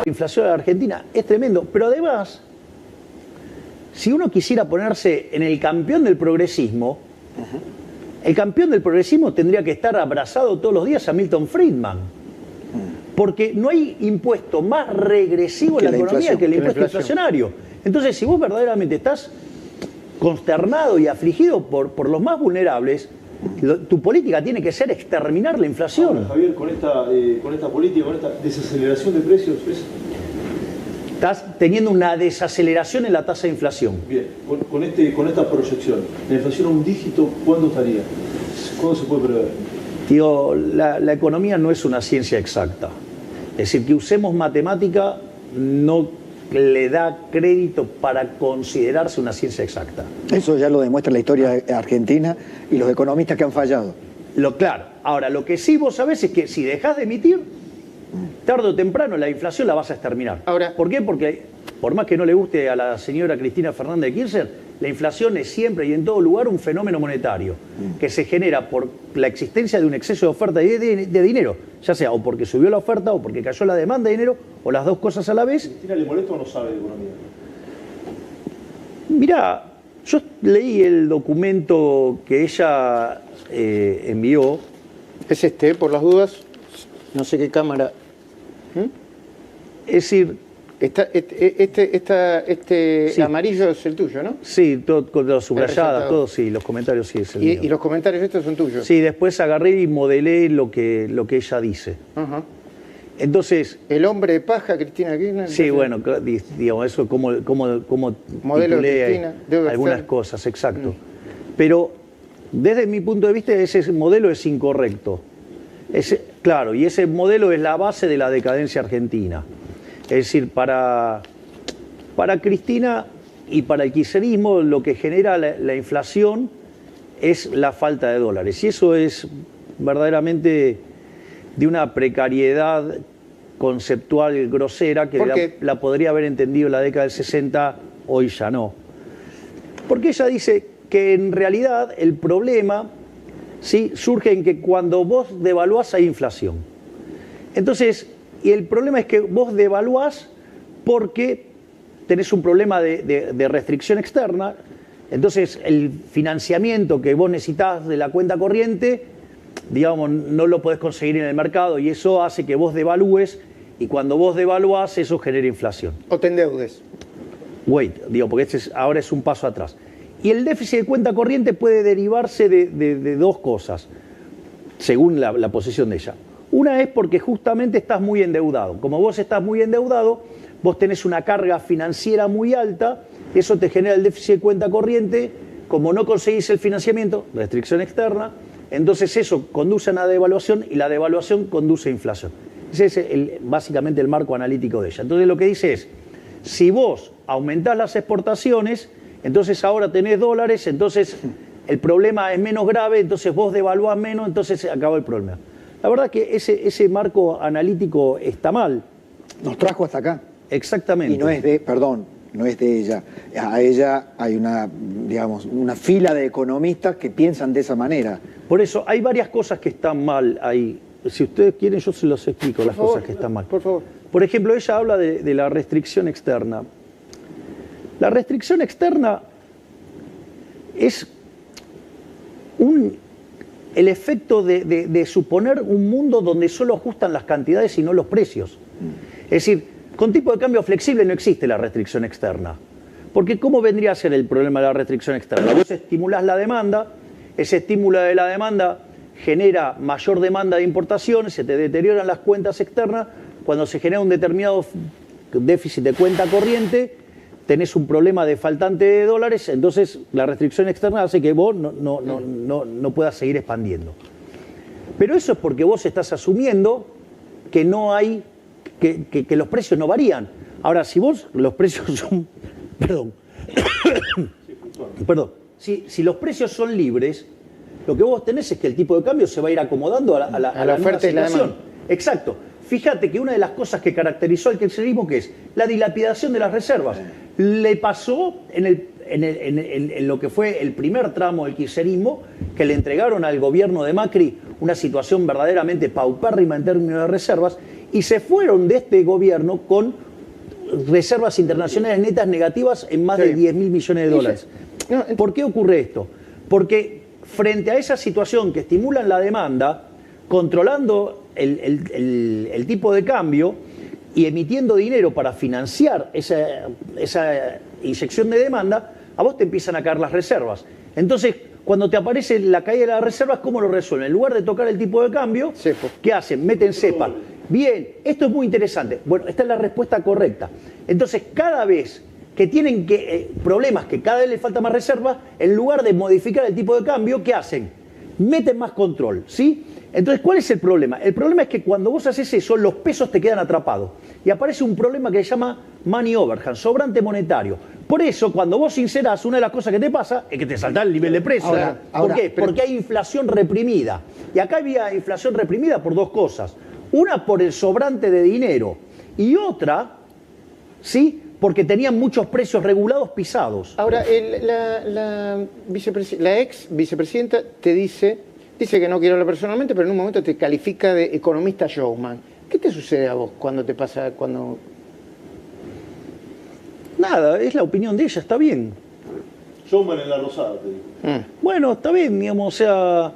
inflación de la Argentina es tremendo, pero además, si uno quisiera ponerse en el campeón del progresismo, el campeón del progresismo tendría que estar abrazado todos los días a Milton Friedman. Porque no hay impuesto más regresivo en la economía que el impuesto inflacionario. Entonces, si vos verdaderamente estás consternado y afligido por los más vulnerables, tu política tiene que ser exterminar la inflación. Ahora, Javier, con esta política, con esta desaceleración de precios, estás teniendo una desaceleración en la tasa de inflación. Bien, con esta proyección, la inflación a un dígito, ¿cuándo estaría? ¿Cuándo se puede prever? Digo, la economía no es una ciencia exacta. Es decir, que usemos matemática no le da crédito para considerarse una ciencia exacta. Eso ya lo demuestra la historia argentina y los economistas que han fallado. Claro. Ahora, lo que sí vos sabés es que si dejás de emitir, tarde o temprano la inflación la vas a exterminar. Ahora, ¿por qué? Porque por más que no le guste a la señora Cristina Fernández de Kirchner, la inflación es siempre y en todo lugar un fenómeno monetario que se genera por la existencia de un exceso de oferta de dinero, ya sea o porque subió la oferta o porque cayó la demanda de dinero o las dos cosas a la vez. ¿Cristina le molesta o no sabe de economía? Mirá, yo leí el documento que ella envió. Es por las dudas, no sé qué cámara. Es decir, sí. Amarillo es el tuyo, ¿no? Sí, todo con las subrayadas, todo, sí, los comentarios sí es el mío. ¿Y los comentarios estos son tuyos? Sí, después agarré y modelé lo que ella dice. Entonces... El hombre de paja, Cristina Kirchner. Sí, bueno, digamos, eso como modelo de Cristina, algunas cosas, exacto. Pero desde mi punto de vista ese modelo es incorrecto. Claro, y ese modelo es la base de la decadencia argentina. Es decir, para Cristina y para el kirchnerismo lo que genera la inflación es la falta de dólares. Y eso es verdaderamente de una precariedad conceptual grosera que la podría haber entendido en la década del 60, hoy ya no. Porque ella dice que en realidad el problema ¿sí? surge en que cuando vos devaluás hay inflación. Entonces... Y el problema es que vos devaluás porque tenés un problema de restricción externa. Entonces, el financiamiento que vos necesitás de la cuenta corriente, digamos, no lo podés conseguir en el mercado y eso hace que vos devalúes y cuando vos devaluás, eso genera inflación. O te endeudes. Porque ahora es un paso atrás. Y el déficit de cuenta corriente puede derivarse de dos cosas, según la posición de ella. Una es porque justamente estás muy endeudado. Como vos estás muy endeudado, vos tenés una carga financiera muy alta, eso te genera el déficit de cuenta corriente, como no conseguís el financiamiento, restricción externa, entonces eso conduce a una devaluación y la devaluación conduce a inflación. Ese es básicamente el marco analítico de ella. Entonces lo que dice es, si vos aumentás las exportaciones, entonces ahora tenés dólares, entonces el problema es menos grave, entonces vos devaluás menos, entonces se acabó el problema. La verdad que ese marco analítico está mal. Nos trajo hasta acá. Exactamente. Y no es de ella. A ella hay una fila de economistas que piensan de esa manera. Por eso, hay varias cosas que están mal ahí. Si ustedes quieren, yo se los explico las cosas que están mal. Por favor. Por ejemplo, ella habla de la restricción externa. La restricción externa es el efecto de suponer un mundo donde solo ajustan las cantidades y no los precios. Es decir, con tipo de cambio flexible no existe la restricción externa. Porque ¿cómo vendría a ser el problema de la restricción externa? Vos estimulás la demanda, ese estímulo de la demanda genera mayor demanda de importaciones, se te deterioran las cuentas externas, cuando se genera un determinado déficit de cuenta corriente, tenés un problema de faltante de dólares, entonces la restricción externa hace que vos no puedas seguir expandiendo. Pero eso es porque vos estás asumiendo que no hay, que los precios no varían. Ahora, si vos los precios son... Perdón. Si los precios son libres, lo que vos tenés es que el tipo de cambio se va a ir acomodando a la oferta y la demanda. Exacto. Fíjate que una de las cosas que caracterizó al kirchnerismo, que es la dilapidación de las reservas, le pasó en lo que fue el primer tramo del kirchnerismo, que le entregaron al gobierno de Macri una situación verdaderamente paupérrima en términos de reservas, y se fueron de este gobierno con reservas internacionales netas negativas en más de 10.000 millones de dólares. ¿Por qué ocurre esto? Porque frente a esa situación que estimulan la demanda, controlando el tipo de cambio y emitiendo dinero para financiar esa inyección de demanda, a vos te empiezan a caer las reservas. Entonces, cuando te aparece la caída de las reservas, ¿cómo lo resuelven? En lugar de tocar el tipo de cambio, ¿qué hacen? Meten cepa. Bien, esto es muy interesante. Bueno, esta es la respuesta correcta. Entonces, cada vez que tienen problemas, que cada vez les falta más reservas, en lugar de modificar el tipo de cambio, ¿qué hacen? Meten más control, ¿sí? Entonces, ¿cuál es el problema? El problema es que cuando vos haces eso, los pesos te quedan atrapados. Y aparece un problema que se llama money overhang, sobrante monetario. Por eso, cuando vos sincerás, una de las cosas que te pasa es que te salta el nivel de precio. ¿Por qué? Porque hay inflación reprimida. Y acá había inflación reprimida por dos cosas. Una, por el sobrante de dinero. Y otra, ¿sí?, porque tenían muchos precios regulados pisados. Ahora, la ex vicepresidenta te dice que no quiere hablar personalmente, pero en un momento te califica de economista showman. ¿Qué te sucede a vos cuando te pasa, cuando...? Nada, es la opinión de ella, está bien. Showman en la Rosada, te digo. Bueno, está bien, digamos, o sea,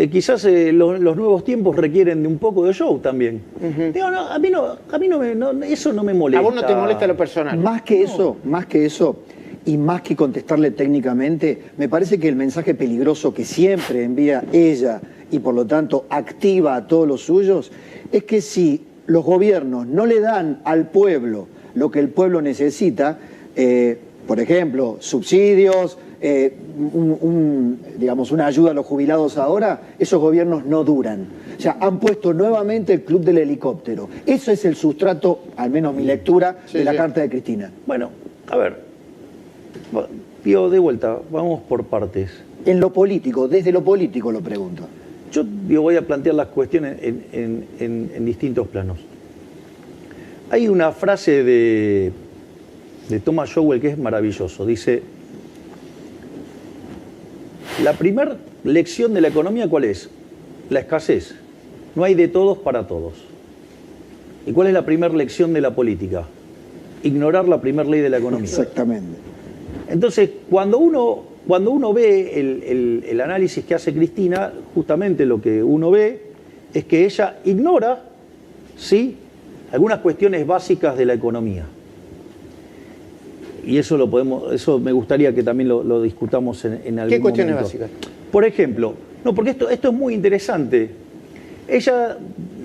quizás los nuevos tiempos requieren de un poco de show también. Digo, no, a mí eso no me molesta. ¿A vos no te molesta lo personal? Más que eso, y más que contestarle técnicamente, me parece que el mensaje peligroso que siempre envía ella y por lo tanto activa a todos los suyos, es que si los gobiernos no le dan al pueblo lo que el pueblo necesita, por ejemplo, subsidios, digamos, una ayuda a los jubilados ahora, esos gobiernos no duran. O sea, han puesto nuevamente el club del helicóptero. Eso es el sustrato, al menos mi lectura, de la carta de Cristina. Bueno, a ver, digo, de vuelta, vamos por partes. En lo político, desde lo político lo pregunto. Yo voy a plantear las cuestiones en distintos planos. Hay una frase de Thomas Sowell que es maravilloso. Dice, la primera lección de la economía, ¿cuál es? La escasez. No hay de todos para todos. ¿Y cuál es la primera lección de la política? Ignorar la primera ley de la economía. Exactamente. Entonces, cuando uno ve el análisis que hace Cristina, justamente lo que uno ve es que ella ignora, ¿sí?, algunas cuestiones básicas de la economía. Y eso eso me gustaría que también lo discutamos en algún momento. ¿Qué cuestiones básicas? Por ejemplo, no, porque esto es muy interesante. Ella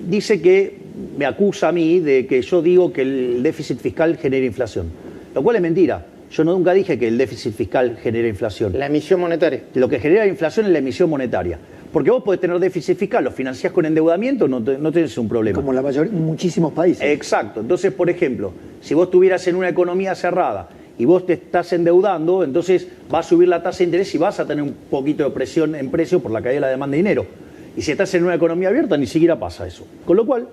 dice que me acusa a mí de que yo digo que el déficit fiscal genera inflación, lo cual es mentira. Yo nunca dije que el déficit fiscal genera inflación. La emisión monetaria. Lo que genera inflación es la emisión monetaria. Porque vos podés tener déficit fiscal, lo financiás con endeudamiento, no tenés un problema. Como la mayoría, muchísimos países. Exacto. Entonces, por ejemplo, si vos estuvieras en una economía cerrada y vos te estás endeudando, entonces va a subir la tasa de interés y vas a tener un poquito de presión en precios por la caída de la demanda de dinero. Y si estás en una economía abierta, ni siquiera pasa eso. Con lo cual,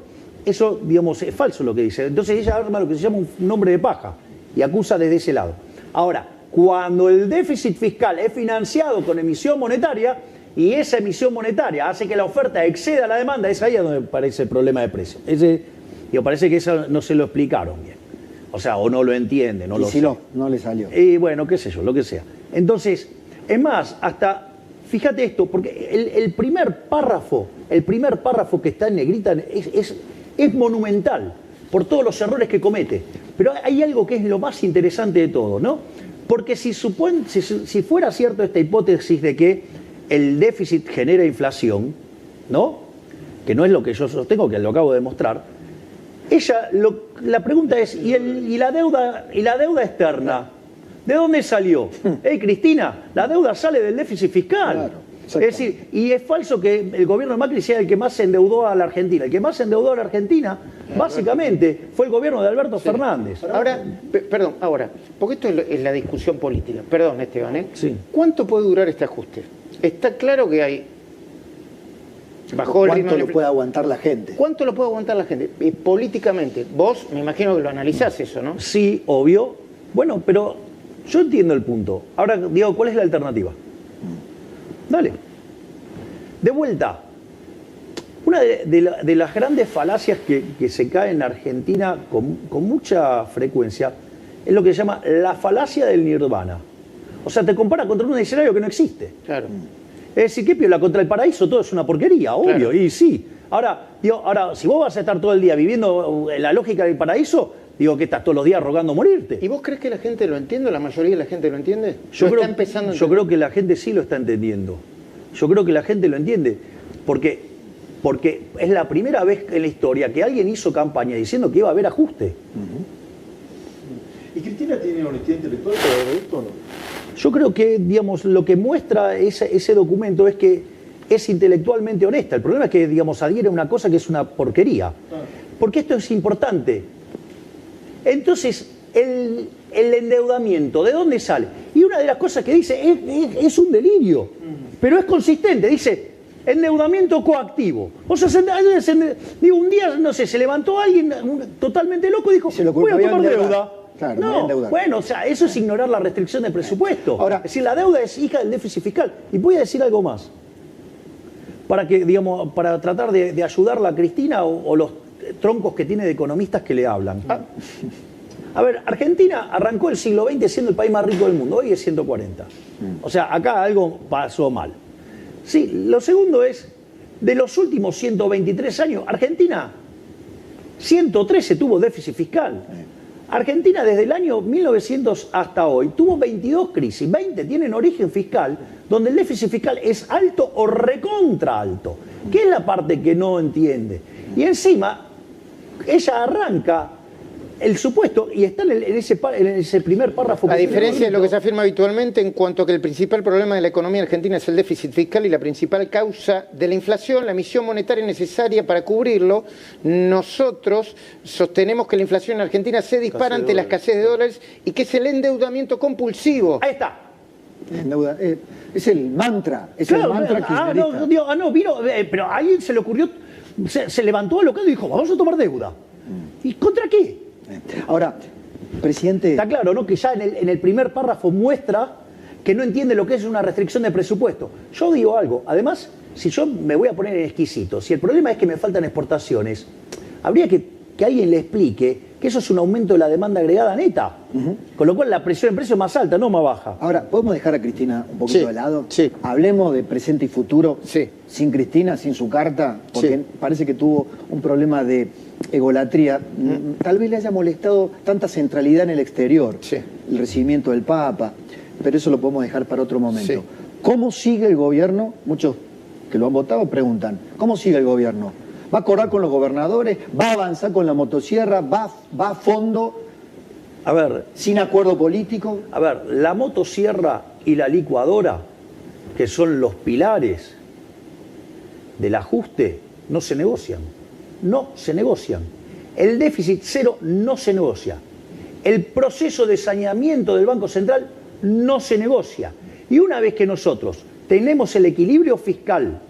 eso, digamos, es falso lo que dice. Entonces ella arma lo que se llama un nombre de paja y acusa desde ese lado. Ahora, cuando el déficit fiscal es financiado con emisión monetaria y esa emisión monetaria hace que la oferta exceda la demanda, es ahí donde aparece el problema de precio. Parece que eso no se lo explicaron bien. O sea, o no lo entiende, no lo sé. No le salió. Y bueno, qué sé yo, lo que sea. Entonces, es más, hasta, fíjate esto, porque el primer párrafo que está en negrita es monumental por todos los errores que comete. Pero hay algo que es lo más interesante de todo, ¿no? Porque si fuera cierto esta hipótesis de que el déficit genera inflación, ¿no?, que no es lo que yo sostengo, que lo acabo de demostrar, la pregunta es, ¿y la deuda externa? ¿De dónde salió? Cristina, la deuda sale del déficit fiscal. Claro. Es decir, y es falso que el gobierno de Macri sea el que más se endeudó a la Argentina. El que más se endeudó a la Argentina, básicamente, fue el gobierno de Alberto Fernández. Ahora, porque esto es la discusión política. Perdón, Esteban, ¿eh? Sí. ¿Cuánto puede durar este ajuste? Está claro que hay... Bajó el ritmo. ¿Cuánto lo puede aguantar la gente? ¿Cuánto lo puede aguantar la gente? Políticamente, vos me imagino que lo analizás eso, ¿no? Sí, obvio. Bueno, pero yo entiendo el punto. Ahora, Diego, ¿cuál es la alternativa? Dale. De vuelta. Una de las grandes falacias que se cae en Argentina con mucha frecuencia es lo que se llama la falacia del nirvana. O sea, te compara contra un escenario que no existe. Claro. Es decir, ¿qué piola? Contra el paraíso todo es una porquería, obvio, Claro. y sí. Ahora, si vos vas a estar todo el día viviendo en la lógica del paraíso, digo que estás todos los días rogando morirte. ¿Y vos crees que la gente lo entiende? ¿La mayoría de la gente lo entiende? Yo ¿Lo está empezando a yo entender? creo que la gente sí lo está entendiendo. Yo creo que la gente lo entiende. Porque es la primera vez en la historia que alguien hizo campaña diciendo que iba a haber ajuste. ¿Y Cristina tiene honestidad intelectual para ver esto o no? Yo creo que, digamos, lo que muestra ese documento es que es intelectualmente honesta. El problema es que, digamos, adhiere a una cosa que es una porquería. Porque esto es importante. Entonces, el endeudamiento, ¿de dónde sale? Y una de las cosas que dice es un delirio, pero es consistente. Dice, endeudamiento coactivo. O sea, digo, un día, no sé, se levantó alguien totalmente loco y dijo, Se le voy a ocurrió tomar endeudar. deuda. Claro, me voy a No, endeudar. bueno, o sea, eso es ignorar la restricción de presupuesto. Ahora- es decir, la deuda es hija del déficit fiscal. Y voy a decir algo más. Para que, digamos, para tratar de ayudarla a Cristina o los troncos que tiene de economistas que le hablan. A ver, Argentina arrancó el siglo XX siendo el país más rico del mundo, hoy es 140. O sea, acá algo pasó mal. Sí, lo segundo es, de los últimos 123 años, Argentina, 113 tuvo déficit fiscal. Argentina desde el año 1900 hasta hoy tuvo 22 crisis, 20 tienen origen fiscal, donde el déficit fiscal es alto o recontra alto, que es la parte que no entiende. Y encima, ella arranca el supuesto y está en ese primer párrafo. A que diferencia de lo que se tiene afirma habitualmente en cuanto a que el principal problema de la economía argentina es el déficit fiscal y la principal causa de la inflación, la emisión monetaria necesaria para cubrirlo, nosotros sostenemos que la inflación en Argentina se dispara ante la escasez de dólares y que es el endeudamiento compulsivo. Ahí está. Es el mantra, Claro, el mantra kirchnerista. no, vino, pero a alguien se le ocurrió, se levantó alocado y dijo, vamos a tomar deuda. ¿Y contra qué? Ahora, presidente, Está claro, ¿no? Que ya en el primer párrafo muestra que no entiende lo que es una restricción de presupuesto. Yo digo algo, además, si yo me voy a poner en exquisito, si el problema es que me faltan exportaciones, habría que alguien le explique que eso es un aumento de la demanda agregada neta. Con lo cual la presión en precio es más alta, no más baja. ahora, ¿podemos dejar a Cristina un poquito Sí, de lado? sí. Hablemos de presente y futuro. Sí. Sin Cristina, sin su carta, porque Sí. parece que tuvo un problema de egolatría. Tal vez le haya molestado tanta centralidad en el exterior, Sí. el recibimiento del Papa, pero eso lo podemos dejar para otro momento. Sí. ¿Cómo sigue el gobierno? Muchos que lo han votado preguntan, ¿cómo sigue el gobierno? ¿Va a acordar con los gobernadores? ¿Va a avanzar con la motosierra? ¿Va a fondo A ver, sin acuerdo político? la motosierra y la licuadora, que son los pilares del ajuste, no se negocian. No se negocian. El déficit cero no se negocia. El proceso de saneamiento del Banco Central no se negocia. Y una vez que nosotros tenemos el equilibrio fiscal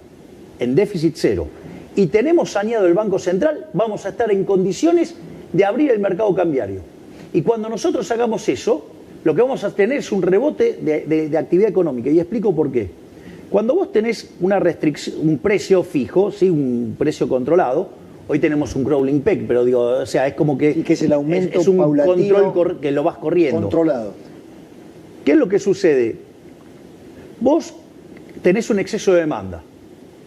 en déficit cero y tenemos saneado el Banco Central, vamos a estar en condiciones de abrir el mercado cambiario. Y cuando nosotros hagamos eso, lo que vamos a tener es un rebote de actividad económica. Y explico por qué. Cuando vos tenés una restricción, un precio fijo, ¿sí? Un precio controlado, hoy tenemos un crawling peg, pero digo, o sea, es como que... Y que es el aumento es un paulatino, control que lo vas corriendo. Controlado. ¿Qué es lo que sucede? Vos tenés un exceso de demanda,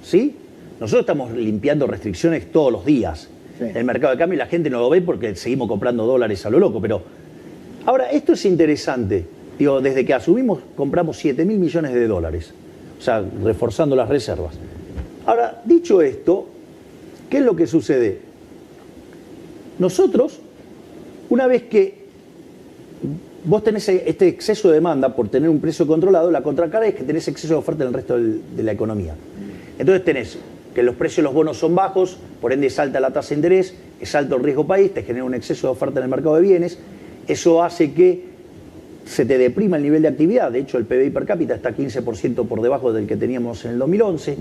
¿sí? Nosotros estamos limpiando restricciones todos los días. Sí. El mercado de cambio y la gente no lo ve porque seguimos comprando dólares a lo loco, pero... Ahora, esto es interesante. Digo, desde que asumimos, compramos 7.000 millones de dólares. O sea, reforzando las reservas. Ahora, dicho esto, ¿qué es lo que sucede? Nosotros, una vez que vos tenés este exceso de demanda por tener un precio controlado, la contracara es que tenés exceso de oferta en el resto de la economía. Entonces tenés que los precios de los bonos son bajos, por ende es alta la tasa de interés, es alto el riesgo país, te genera un exceso de oferta en el mercado de bienes, eso hace que se te deprima el nivel de actividad. De hecho, el PBI per cápita está 15% por debajo del que teníamos en el 2011.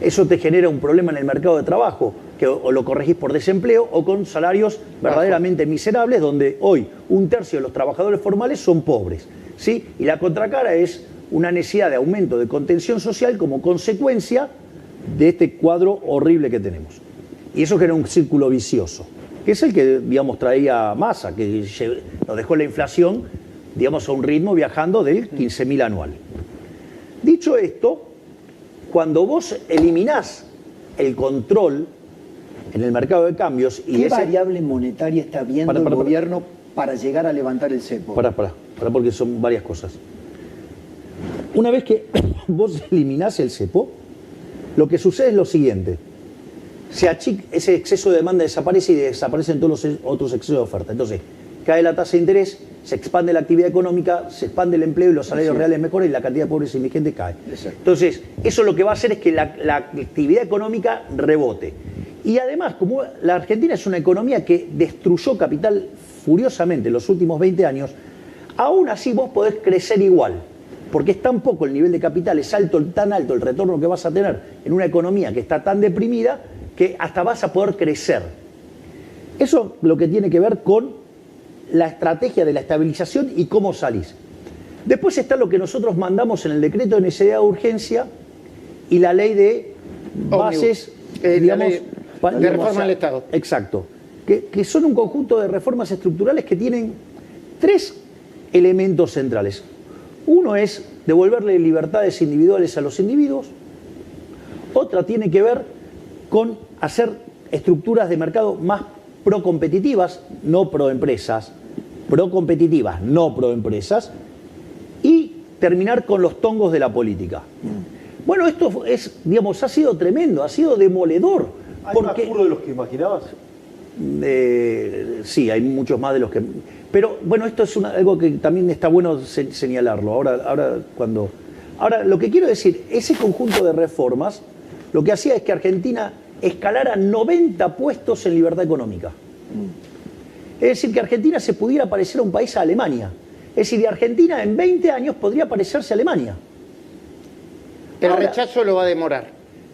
Eso te genera un problema en el mercado de trabajo, que o lo corregís por desempleo o con salarios verdaderamente miserables, donde hoy 1/3 de los trabajadores formales son pobres, ¿sí? Y la contracara es una necesidad de aumento de contención social como consecuencia de este cuadro horrible que tenemos. Y eso genera un círculo vicioso, que es el que, digamos, traía Massa, que nos dejó la inflación, digamos, a un ritmo viajando del 15.000 anual. Dicho esto, cuando vos eliminás el control en el mercado de cambios y ¿Qué variable monetaria está viendo el gobierno para llegar a levantar el cepo? Pará, porque son varias cosas. Una vez que vos eliminás el cepo, lo que sucede es lo siguiente. Ese exceso de demanda desaparece y desaparecen todos los otros excesos de oferta. Entonces, cae la tasa de interés, se expande la actividad económica, se expande el empleo y los salarios reales mejoran y la cantidad de pobres e indigentes cae. Exacto. Entonces, eso lo que va a hacer es que la actividad económica rebote. Y además, como la Argentina es una economía que destruyó capital furiosamente en los últimos 20 años, aún así vos podés crecer igual, porque es tan poco el nivel de capital, es tan alto el retorno que vas a tener en una economía que está tan deprimida que hasta vas a poder crecer. Eso lo que tiene que ver con la estrategia de la estabilización y cómo salís. Después está lo que nosotros mandamos en el decreto de necesidad de urgencia y la ley de bases, digamos, de reforma del Estado. Exacto. Que son un conjunto de reformas estructurales que tienen 3 elementos centrales. Uno es devolverle libertades individuales a los individuos. Otra tiene que ver con hacer estructuras de mercado más procompetitivas, no proempresas. Procompetitivas, no proempresas. Y terminar con los tongos de la política. Bueno, esto es, digamos, ha sido tremendo, ha sido demoledor. ¿Hay más puro de los que imaginabas? Sí, hay muchos más de los que... Pero bueno, esto es algo que también está bueno señalarlo. Ahora, lo que quiero decir, ese conjunto de reformas, lo que hacía es que Argentina escalara 90 puestos en libertad económica. Es decir, que Argentina se pudiera parecer a un país a Alemania. Es decir, Argentina en 20 años podría parecerse a Alemania. El rechazo lo va a demorar.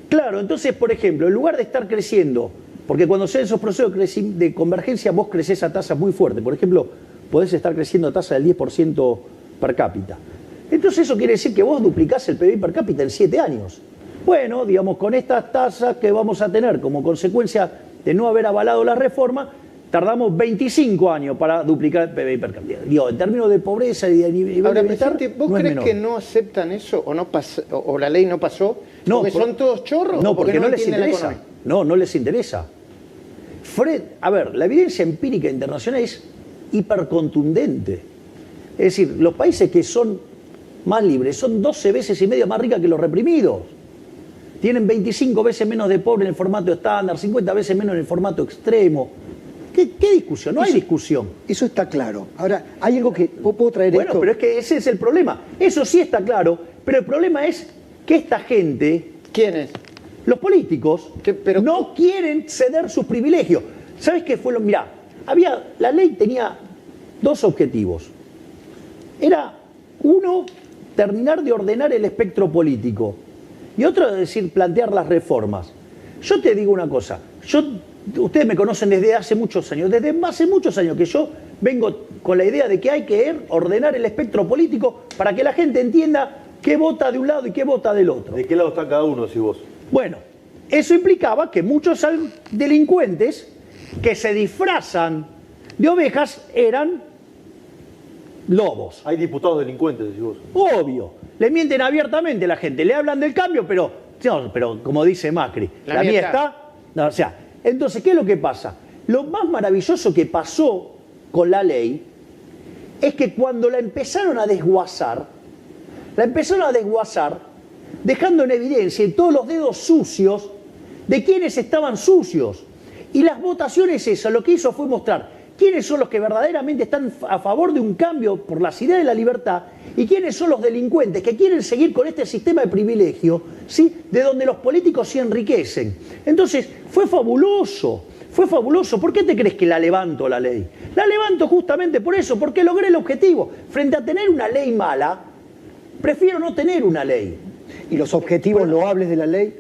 Claro, entonces, por ejemplo, en lugar de estar creciendo, porque cuando se dan esos procesos de convergencia, vos crecés a tasas muy fuertes. Por ejemplo, podés estar creciendo a tasa del 10% per cápita. Entonces eso quiere decir que vos duplicás el PBI per cápita en 7 años. Bueno, digamos, con estas tasas que vamos a tener como consecuencia de no haber avalado la reforma, tardamos 25 años para duplicar el PBI per cápita. Digo, en términos de pobreza y de nivel de bienestar, presidente, ¿vos no crees que no aceptan eso o la ley no pasó? No, ¿Porque son todos chorros? No, porque no les entienden la interesa. economía? No les interesa. A ver, la evidencia empírica internacional es hipercontundente. Es decir, los países que son más libres son 12 veces y media más ricas que los reprimidos. Tienen 25 veces menos de pobre en el formato estándar, 50 veces menos en el formato extremo. ¿Qué discusión? No hay discusión. Eso está claro. Ahora, hay algo que puedo traer Bueno, esto. pero es que ese es el problema. Eso sí está claro, pero el problema es que esta gente... ¿Quiénes? Los políticos no quieren ceder sus privilegios. ¿Sabes qué fue lo? Mirá, la ley tenía 2 objetivos. Era, uno, terminar de ordenar el espectro político. Y otro, es decir, plantear las reformas. Yo te digo una cosa. Ustedes me conocen desde hace muchos años. Desde hace muchos años que yo vengo con la idea de que hay que ordenar el espectro político para que la gente entienda qué vota de un lado y qué vota del otro. ¿De qué lado está cada uno, si vos? Bueno, eso implicaba que muchos delincuentes que se disfrazan de ovejas eran lobos. Hay diputados delincuentes, si vos. Obvio. Le mienten abiertamente a la gente. Le hablan del cambio, pero como dice Macri, la mía está... No, o sea, entonces, ¿qué es lo que pasa? Lo más maravilloso que pasó con la ley es que cuando la empezaron a desguazar, dejando en evidencia todos los dedos sucios de quienes estaban sucios. Y las votaciones esas lo que hizo fue mostrar quiénes son los que verdaderamente están a favor de un cambio por las ideas de la libertad y quiénes son los delincuentes que quieren seguir con este sistema de privilegio, ¿sí?, de donde los políticos se enriquecen. Entonces, fue fabuloso. ¿Por qué te crees que la levanto la ley? La levanto justamente por eso, porque logré el objetivo. Frente a tener una ley mala, prefiero no tener una ley. ¿Y los objetivos loables de la ley?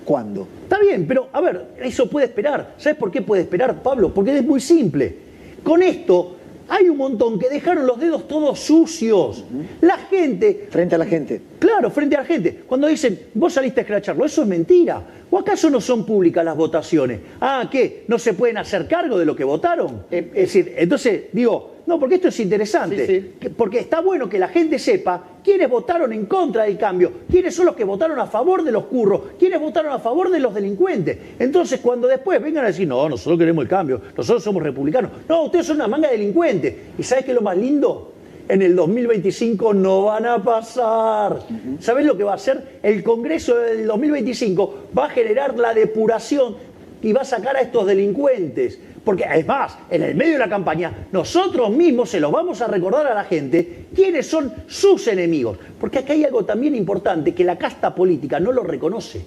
¿Cuándo? Está bien, pero a ver, eso puede esperar. ¿Sabes por qué puede esperar, Pablo? Porque es muy simple. Con esto hay un montón que dejaron los dedos todos sucios. La gente... Frente a la gente. Claro, frente a la gente. Cuando dicen, vos saliste a escracharlo, eso es mentira. ¿O acaso no son públicas las votaciones? Ah, ¿qué? ¿No se pueden hacer cargo de lo que votaron? Es decir, entonces, digo, no, porque esto es interesante. Sí, sí. Porque está bueno que la gente sepa quiénes votaron en contra del cambio, quiénes son los que votaron a favor de los curros, quiénes votaron a favor de los delincuentes. Entonces, cuando después vengan a decir, no, nosotros queremos el cambio, nosotros somos republicanos. No, ustedes son una manga de delincuentes. ¿Y sabes qué es lo más lindo? En el 2025 no van a pasar. ¿Sabés lo que va a hacer? El Congreso del 2025 va a generar la depuración y va a sacar a estos delincuentes. Porque es más, en el medio de la campaña, nosotros mismos se los vamos a recordar a la gente quiénes son sus enemigos. Porque acá hay algo también importante que la casta política no lo reconoce.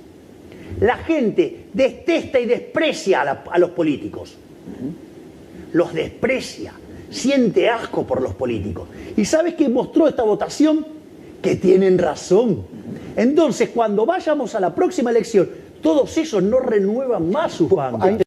La gente detesta y desprecia a los políticos. Los desprecia. Siente asco por los políticos. ¿Y sabes qué mostró esta votación? Que tienen razón. Entonces, cuando vayamos a la próxima elección, todos esos no renuevan más sus bancos.